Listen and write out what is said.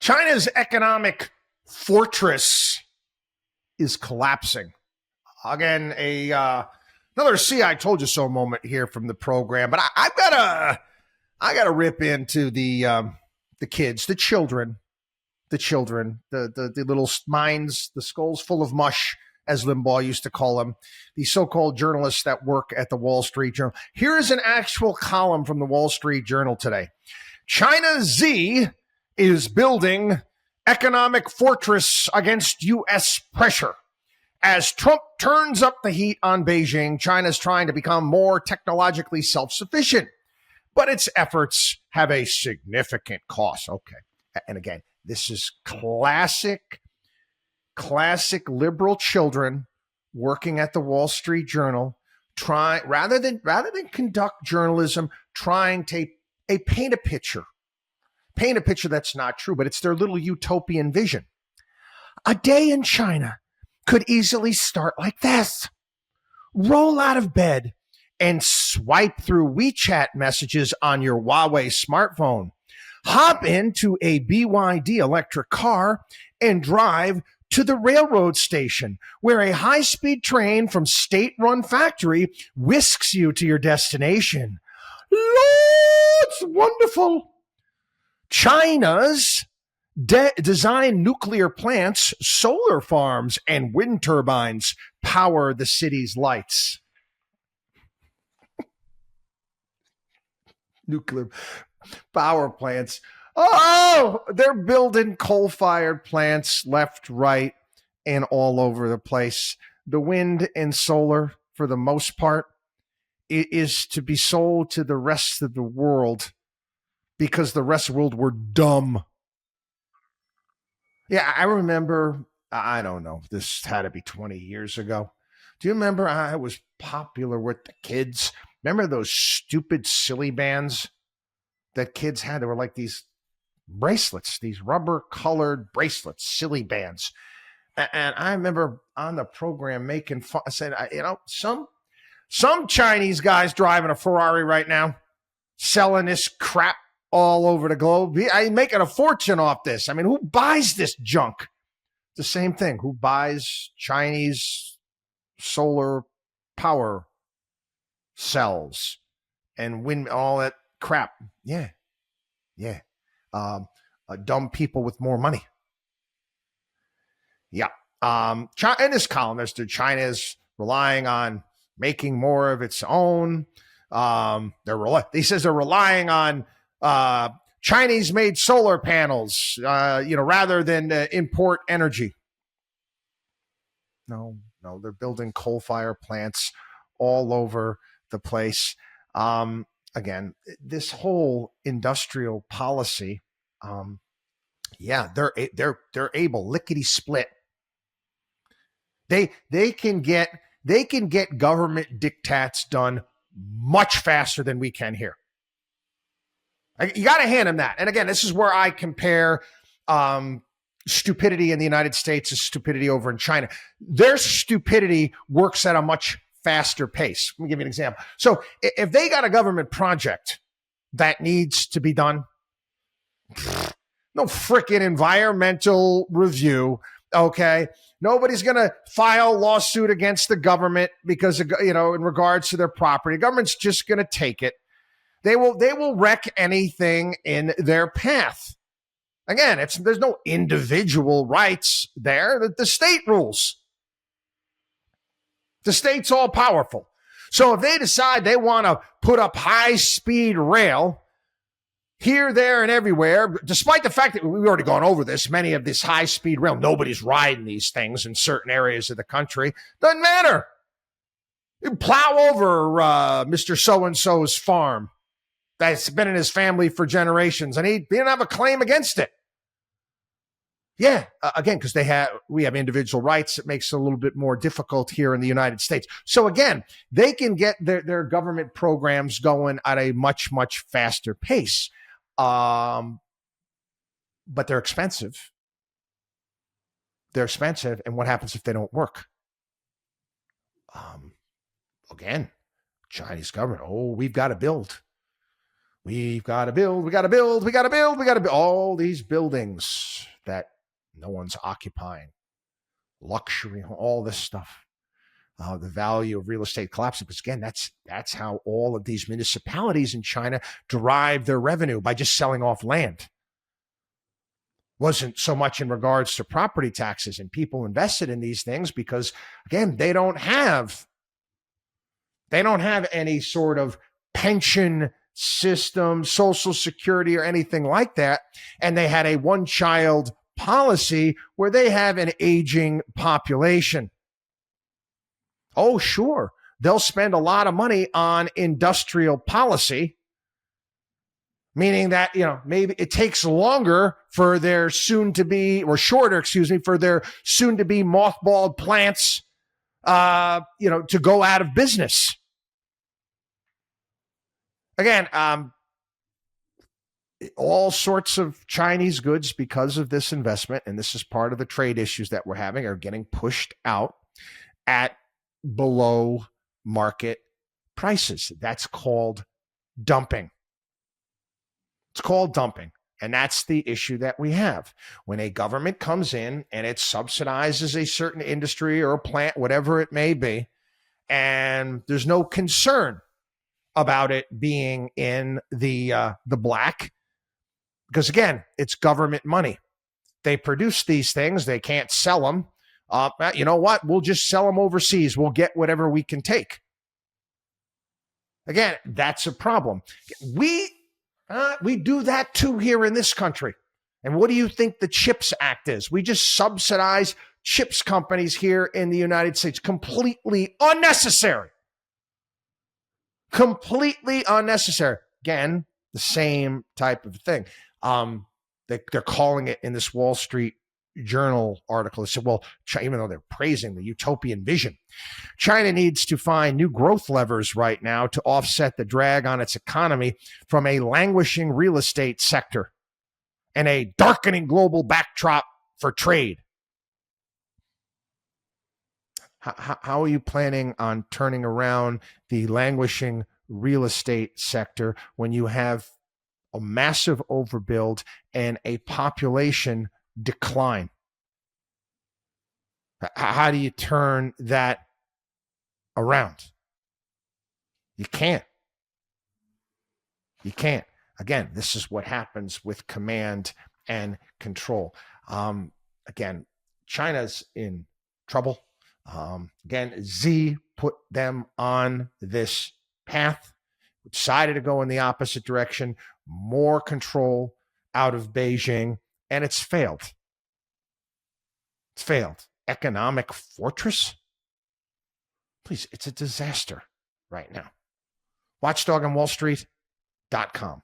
China's economic fortress is collapsing. Again, another "see I told you so" moment here from the program, but I gotta rip into the kids, the children, the little minds, the skulls full of mush, as Limbaugh used to call them, the so-called journalists that work at the Wall Street Journal. Here is an actual column from the Wall Street Journal today. China Z is building economic fortress against U.S. pressure. As Trump turns up the heat on Beijing, China's trying to become more technologically self-sufficient, but its efforts have a significant cost. Okay. And again, this is classic liberal children working at the Wall Street Journal, rather than conduct journalism, trying to paint a picture that's not true, but it's their little utopian vision. A day in China could easily start like this. Roll out of bed and swipe through WeChat messages on your Huawei smartphone. Hop into a BYD electric car and drive to the railroad station, where a high-speed train from state-run factory whisks you to your destination. It's wonderful. China's design nuclear plants, solar farms, and wind turbines power the city's lights. Nuclear power plants. Oh, they're building coal-fired plants left, right, and all over the place. The wind and solar, for the most part, is to be sold to the rest of the world because the rest of the world were dumb. Yeah, I remember, I don't know, this had to be 20 years ago. Do you remember I was popular with the kids? Remember those stupid, silly bands that kids had? They were like these bracelets, these rubber-colored bracelets, silly bands. And I remember on the program making fun. I said, some Chinese guy's driving a Ferrari right now, selling this crap all over the globe. I'm making a fortune off this. I mean, who buys this junk? The same thing. Who buys Chinese solar power cells and wind, all that crap? Yeah. Dumb people with more money. Yeah. In this column, China is relying on making more of its own. He says they're relying on Chinese-made solar panels, rather than import energy. No, they're building coal-fired plants all over the place. Again, this whole industrial policy, they're able lickety split. They can get government diktats done much faster than we can here. You got to hand them that. And again, this is where I compare stupidity in the United States to stupidity over in China. Their stupidity works at a much faster pace. Let me give you an example. So if they got a government project that needs to be done, no freaking environmental review, okay? Nobody's going to file a lawsuit against the government because of, in regards to their property. The government's just going to take it. They will wreck anything in their path. Again, there's no individual rights there. The state rules. The state's all powerful. So if they decide they want to put up high-speed rail here, there, and everywhere, despite the fact that we've already gone over this, many of this high-speed rail, nobody's riding these things in certain areas of the country. Doesn't matter. You plow over Mr. So-and-so's farm that's been in his family for generations, and he didn't have a claim against it. Yeah, again, because we have individual rights. It makes it a little bit more difficult here in the United States. So again, they can get their government programs going at a much, much faster pace. But they're expensive. And what happens if they don't work? Again, Chinese government, we've got to build. We've got to build. We got to build all these buildings. that no one's occupying. Luxury, all this stuff. The value of real estate collapsing. Because again, that's how all of these municipalities in China derive their revenue, by just selling off land. Wasn't so much in regards to property taxes, and people invested in these things because, again, they don't have any sort of pension system, social security, or anything like that. And they had a one-child policy where they have an aging population. Oh, sure, they'll spend a lot of money on industrial policy, meaning that, maybe it takes longer for their soon-to-be, or shorter, for their soon-to-be mothballed plants, to go out of business. Again, all sorts of Chinese goods, because of this investment, and this is part of the trade issues that we're having, are getting pushed out at below market prices. That's called dumping. It's called dumping. And that's the issue that we have. When a government comes in and it subsidizes a certain industry or a plant, whatever it may be, and there's no concern about it being in the black, because again, it's government money. They produce these things. They can't sell them. You know what? We'll just sell them overseas. We'll get whatever we can take. Again, that's a problem. We do that too here in this country. And what do you think the CHIPS Act is? We just subsidize chips companies here in the United States. Completely unnecessary. Completely unnecessary. Again, the same type of thing. They're calling it in this Wall Street Journal article. They said, well, even though they're praising the utopian vision, China needs to find new growth levers right now to offset the drag on its economy from a languishing real estate sector and a darkening global backdrop for trade. How are you planning on turning around the languishing real estate sector when you have a massive overbuild and a population decline? How do you turn that around? You can't. You can't. Again, this is what happens with command and control. Again, China's in trouble. Again, Xi put them on this path, decided to go in the opposite direction, more control out of Beijing, and it's failed. It's failed. Economic fortress? Please, it's a disaster right now. Watchdog on WallStreet.com.